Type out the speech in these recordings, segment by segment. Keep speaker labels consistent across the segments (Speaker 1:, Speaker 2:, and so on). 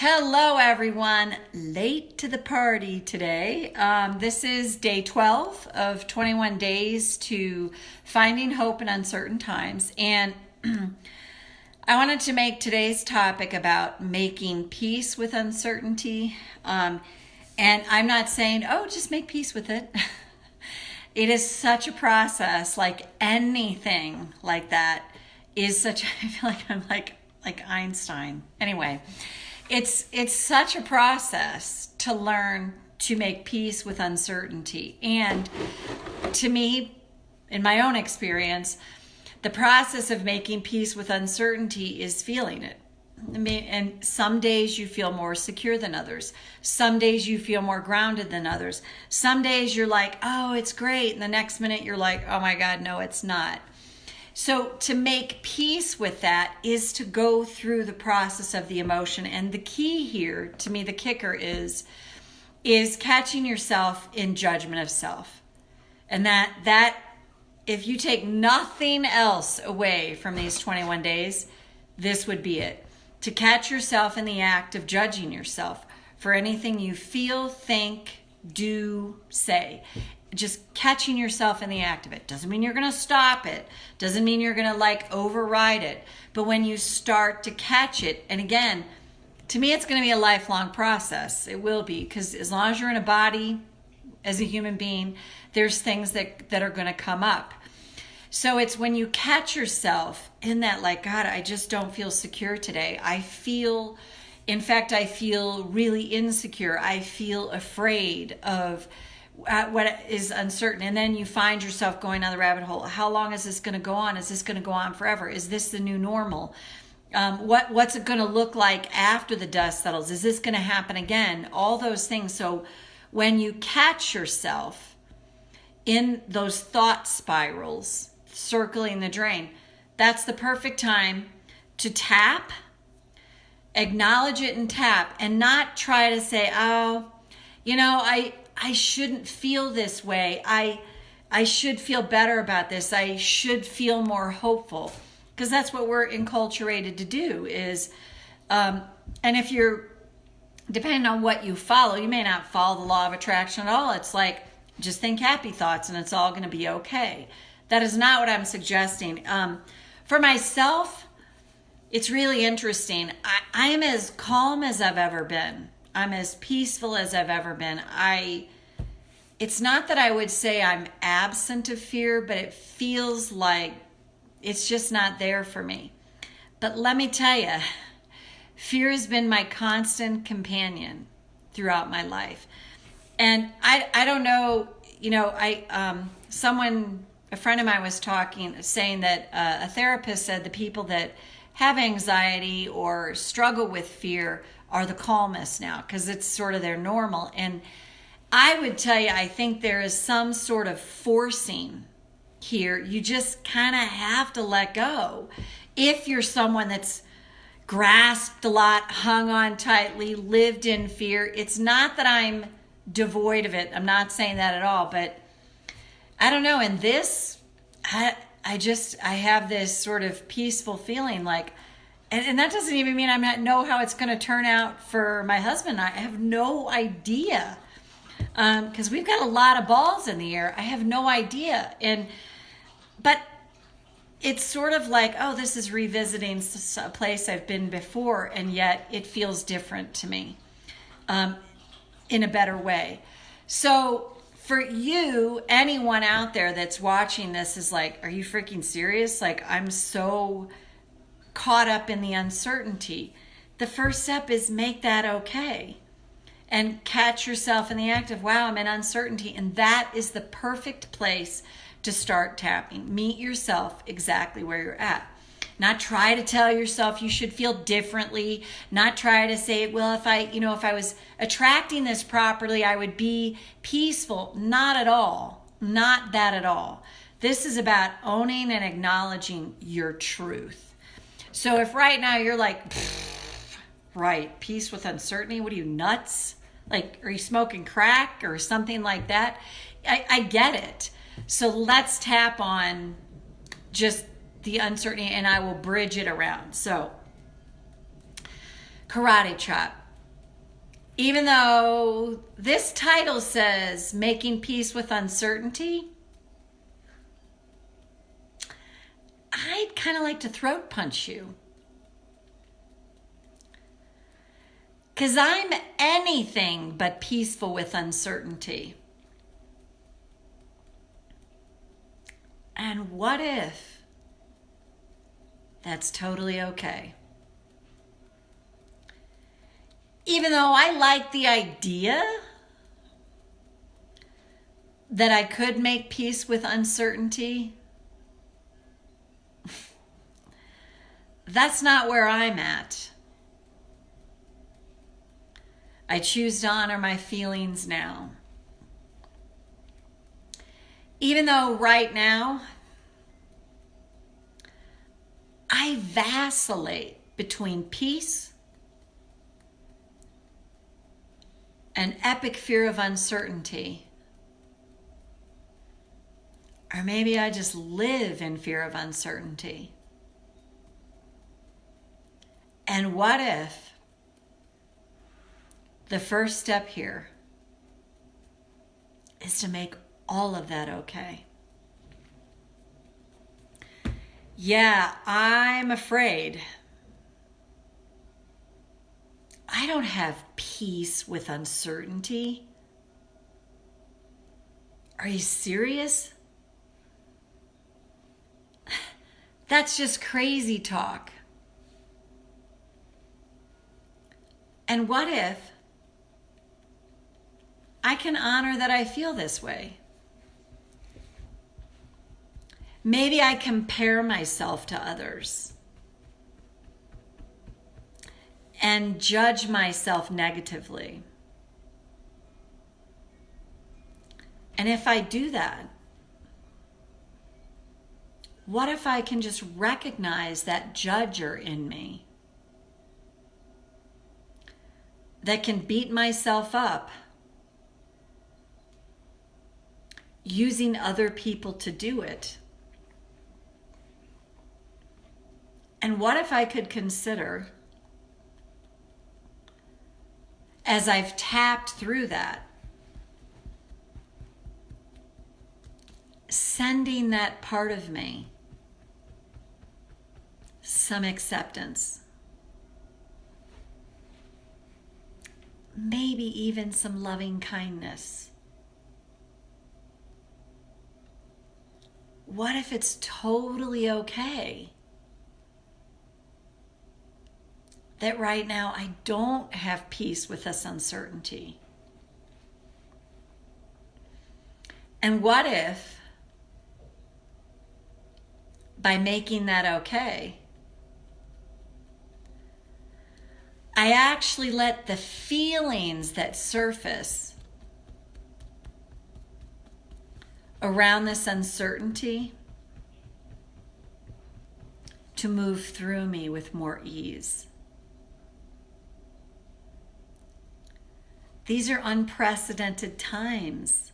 Speaker 1: Hello, everyone. Late to the party today. This is day 12 of 21 days to finding hope in uncertain times. And I wanted to make today's topic about making peace with uncertainty. And I'm not saying, oh, just make peace with it. It is such a process, like anything like that is such, I feel like I'm like Einstein. Anyway. It's such a process to learn to make peace with uncertainty. And to me, in my own experience, the process of making peace with uncertainty is feeling it. And some days you feel more secure than others. Some days you feel more grounded than others. Some days you're like, oh, it's great. And the next minute you're like, oh my God, no, it's not. So to make peace with that is to go through the process of the emotion. And the key here, to me, the kicker is catching yourself in judgment of self. And that if you take nothing else away from these 21 days, this would be it. To catch yourself in the act of judging yourself for anything you feel, think, do, say. Just catching yourself in the act of it. Doesn't mean you're going to stop it. Doesn't mean you're going to override it. But when you start to catch it, and again, to me, it's going to be a lifelong process. It will be, because as long as you're in a body as a human being, there's things that are going to come up. So it's when you catch yourself in that, like, God, I just don't feel secure today. In fact, I feel really insecure. I feel afraid of what is uncertain. And then you find yourself going down the rabbit hole. How long is this going to go on? Is this going to go on forever? Is this the new normal? What's it going to look like after the dust settles? Is this going to happen again? All those things. So when you catch yourself in those thought spirals circling the drain, that's the perfect time to tap, acknowledge it and tap, and not try to say, oh, I shouldn't feel this way. I should feel better about this. I should feel more hopeful. Because that's what we're enculturated to do is, and if you're, depending on what you follow, you may not follow the law of attraction at all. It's like, just think happy thoughts and it's all going to be okay. That is not what I'm suggesting. For myself, it's really interesting. I am as calm as I've ever been. I'm as peaceful as I've ever been. It's not that I would say I'm absent of fear, but it feels like it's just not there for me. But let me tell you, fear has been my constant companion throughout my life. And I don't know, a friend of mine was saying that a therapist said the people that have anxiety or struggle with fear are the calmest now because it's sort of their normal. And I would tell you, I think there is some sort of forcing here. You just kind of have to let go. If you're someone that's grasped a lot, hung on tightly, lived in fear, it's not that I'm devoid of it. I'm not saying that at all, but I don't know. In this, I have this sort of peaceful feeling like, and that doesn't even mean I know how it's going to turn out for my husband. I have no idea because we've got a lot of balls in the air. I have no idea. But it's sort of like, oh, this is revisiting a place I've been before, and yet it feels different to me in a better way. So for you, anyone out there that's watching this is like, are you freaking serious? Like, I'm so caught up in the uncertainty. The first step is make that okay and catch yourself in the act of, wow, I'm in uncertainty. And that is the perfect place to start tapping. Meet yourself exactly where you're at. Not try to tell yourself you should feel differently. Not try to say, well, if I was attracting this properly, I would be peaceful. Not at all. Not that at all. This is about owning and acknowledging your truth. So if right now you're like, right, peace with uncertainty, what are you, nuts? Like, are you smoking crack or something like that? I get it. So let's tap on just the uncertainty and I will bridge it around. So karate chop. Even though this title says Making Peace with Uncertainty, I'd kind of like to throat punch you. Because I'm anything but peaceful with uncertainty. And what if that's totally okay? Even though I like the idea that I could make peace with uncertainty, that's not where I'm at. I choose to honor my feelings now. Even though right now I vacillate between peace and epic fear of uncertainty. Or maybe I just live in fear of uncertainty. And what if the first step here is to make all of that okay? Yeah, I'm afraid I don't have peace with uncertainty. Are you serious? That's just crazy talk. And what if I can honor that I feel this way? Maybe I compare myself to others and judge myself negatively. And if I do that, what if I can just recognize that judger in me that can beat myself up using other people to do it? And what if I could consider, as I've tapped through that, sending that part of me some acceptance, maybe even some loving kindness? What if it's totally okay that right now I don't have peace with this uncertainty? And what if, by making that okay, I actually let the feelings that surface around this uncertainty to move through me with more ease? These are unprecedented times.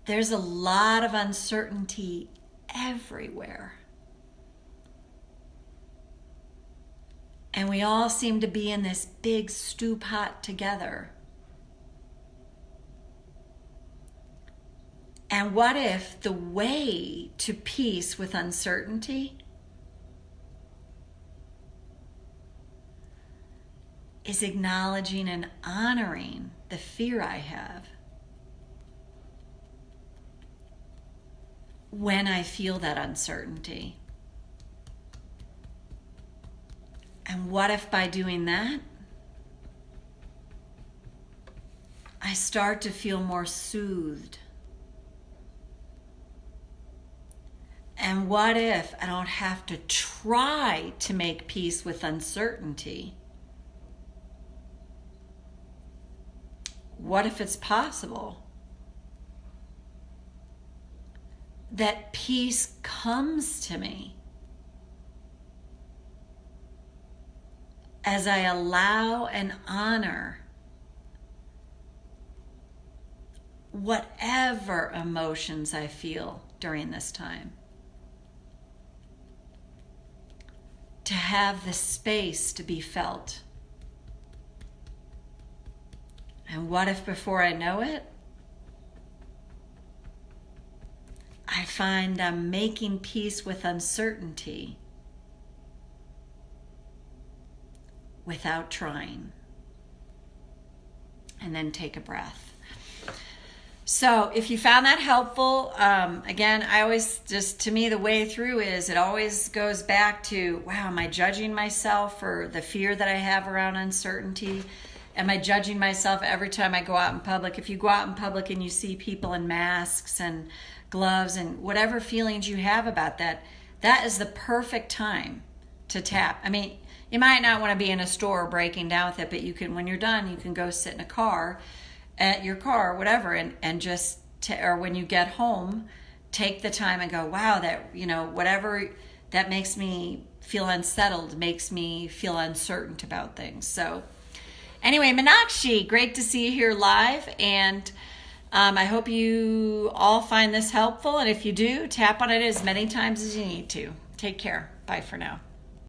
Speaker 1: There's a lot of uncertainty everywhere. And we all seem to be in this big stew pot together. And what if the way to peace with uncertainty is acknowledging and honoring the fear I have when I feel that uncertainty? And what if by doing that, I start to feel more soothed? And what if I don't have to try to make peace with uncertainty? What if it's possible that peace comes to me as I allow and honor whatever emotions I feel during this time? to have the space to be felt. And what if before I know it, I find I'm making peace with uncertainty without trying? And then take a breath. So if you found that helpful, again, I always just, to me, the way through is it always goes back to, wow, am I judging myself for the fear that I have around uncertainty? Am I judging myself every time I go out in public? If you go out in public and you see people in masks and gloves and whatever feelings you have about that, that is the perfect time to tap. I mean, you might not want to be in a store breaking down with it, but you can, when you're done, you can go sit in a car, at your car, whatever, and just, or when you get home, take the time and go, wow, that, whatever that makes me feel unsettled, makes me feel uncertain about things. So anyway, Meenakshi, great to see you here live, and I hope you all find this helpful, and if you do, tap on it as many times as you need to. Take care. Bye for now.